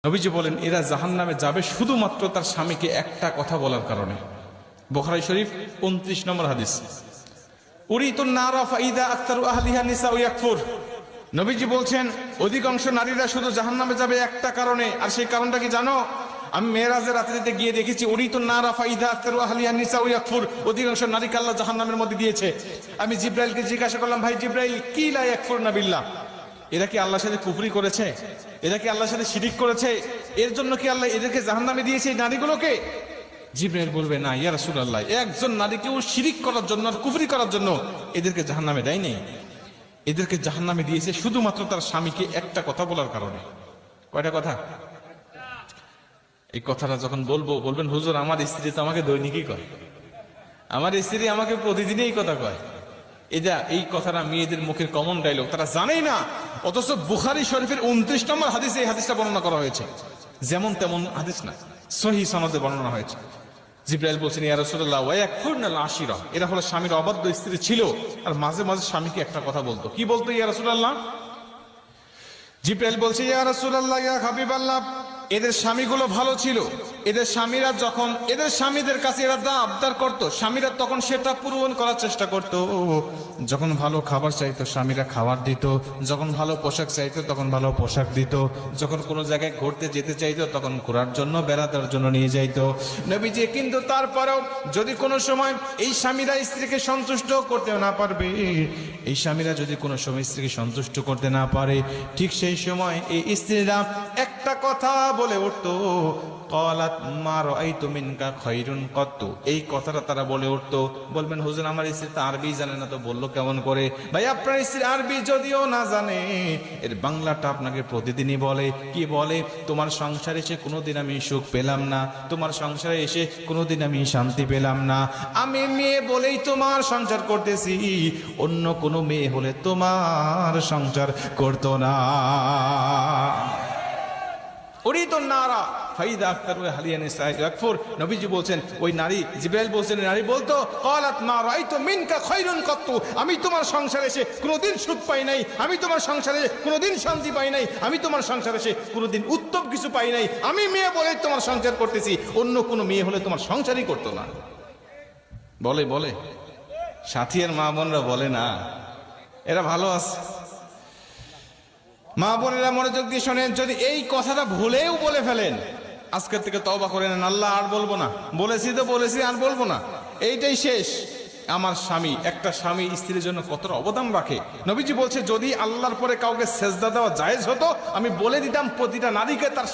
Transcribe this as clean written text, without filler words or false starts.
নবীজি বলেন এরা জাহান্নামে যাবে শুধুমাত্র তার স্বামীকে একটা কথা বলার কারণে। বুখারী শরীফ 29 নম্বর হাদিস। উরিতুন নারা ফাইদা আকতারু আহলিহা নিসা ইয়াকফুর। নবীজি বলছেন অধিকাংশ নারীরা শুধু জাহান্নামে যাবে একটা কারণে, আর সেই কারণটা কি জানো? আমি মেরাজের রাত্রিতে গিয়ে দেখেছি উরিতুন নারা ফাইদা আকতারু আহলিহা নিসা ইয়াকফুর, অধিকাংশ নারীকে আল্লাহ জাহান্নামের মধ্যে দিয়েছে। আমি জিব্রাইলকে জিজ্ঞাসা করলাম, ভাই জিব্রাইল, কি লা ইয়াকফুরনা বিল্লাহ, এরা কি আল্লাহর সাথে কুফরি করেছে? এরা কি আল্লাহর সাথে শিরিক করেছে? এর জন্য কি আল্লাহ এদেরকে জাহান্নামে দিয়েছে এই নারীগুলোকে? জিব্রাইল বলবে, না ইয়া রাসূলুল্লাহ, একজন নারীকেও শিরিক করার জন্য আর কুফরি করার জন্য এদেরকে জাহান্নামে দেয়নি। এদেরকে জাহান্নামে দিয়েছে শুধুমাত্র তার স্বামীকে একটা কথা বলার কারণে। কয়টা কথা? এই কথাটা যখন বলবো বলবেন, হুজুর আমার স্ত্রী তো আমাকে দৈনিকই কয়, আমার স্ত্রী আমাকে প্রতিদিনই এই কথা কয়। এই কথাটা মেয়েদের মুখের কমন ডায়লগ, তারা জানেই না। অথচ বুখারী শরীফের 29 নম্বর হাদিসে এই হাদিসটা বর্ণনা করা হয়েছে। যেমন তেমন হাদিস না, সহিহ সনদে বর্ণনা হয়েছে। জিব্রাইল বলছেন, ইয়া রাসূলুল্লাহ ওয়া ইয়াকফুরনাল আশিরা, এরা হলো স্বামীর অবাধ্য স্ত্রী ছিল আর মাঝে মাঝে স্বামীকে একটা কথা বলতো। কি বলতো ইয়া রাসূলুল্লাহ? জিব্রাইল বলছে, ইয়া রাসূলুল্লাহ ইয়া হাবিবাল্লাহ, এদের স্বামীগুলো ভালো ছিল। এদের স্বামীরা যখন এদের স্বামীদের কাছে এরা যা আবদার করতো, স্বামীরা তখন সেটা পূরণ করার চেষ্টা করত। যখন ভালো খাবার চাইতো স্বামীরা খাবার দিত, যখন ভালো পোশাক চাইতো তখন ভালো পোশাক দিত, যখন কোনো জায়গায় ঘুরতে যেতে চাইতো তখন ঘোরার জন্য বেড়ানোর জন্য নিয়ে যাইতো নবীজি। কিন্তু তারপরেও যদি কোনো সময় এই স্বামীরা স্ত্রীকে সন্তুষ্ট করতে না পারবে, এই স্বামীরা যদি কোনো সময় স্ত্রীকে সন্তুষ্ট করতে না পারে, ঠিক সেই সময় এই স্ত্রীরা একটা কথা বলে উঠতো, ক্বালাত মা রাআইতু মিনকা খায়রুন কত্তু। এই কথাটা তারা বলে উঠতো। বলবেন, হুজুর আমার স্ত্রী তো আরবি জানে না, তো বললো কেমন করে? ভাই আপনার স্ত্রী আরবি যদিও না জানে, এর বাংলাটা আপনাকে প্রতিদিনই বলে। কি বলে? তোমার সংসারে এসে কোনোদিন আমি সুখ পেলাম না, তোমার সংসারে এসে কোনোদিন আমি শান্তি পেলাম না। আমি মেয়ে বলেই তোমার সংসার করতেছি, অন্য কোনো মেয়ে হলে তোমার সংসার করতো না। নবীজি বলছেন, ওই নারী, জিব্রাইল বলছেন, নারী বলতো, ক্বালাত মা রাআইতু মিনকা খায়রুন কত্তু, আমি তোমার সংসারে এসে কোনোদিন সুখ পাই নাই, আমি তোমার সংসারে কোনোদিন শান্তি পাই নাই, আমি তোমার সংসারে এসে কোনোদিন উত্তম কিছু পাই নাই। আমি মেয়ে বলে তোমার সংসার করতেছি, অন্য কোনো মেয়ে হলে তোমার সংসারই করতো না। বলে বলে সাথীর মা বোনরা বলে না, এরা ভালো আছে। মা বোনেরা মনোযোগ দিয়ে শোনেন, যদি এই কথাটা ভুলেও বলে ফেলেন, আজকের থেকে তওবা করে নেন, আল্লাহ আর বলবো না, বলেছি তো বলেছি, আর বলবো না, এইটাই শেষ। আমার স্বামী, একটা স্বামী স্ত্রীর জন্য কতটা অবদান রাখে। নবীজি বলছে, যদি আল্লাহর পরে কাউকে সেজদা দেওয়া জায়েজ হতো, আমি বলে দিতাম প্রতিটা নারীকে তার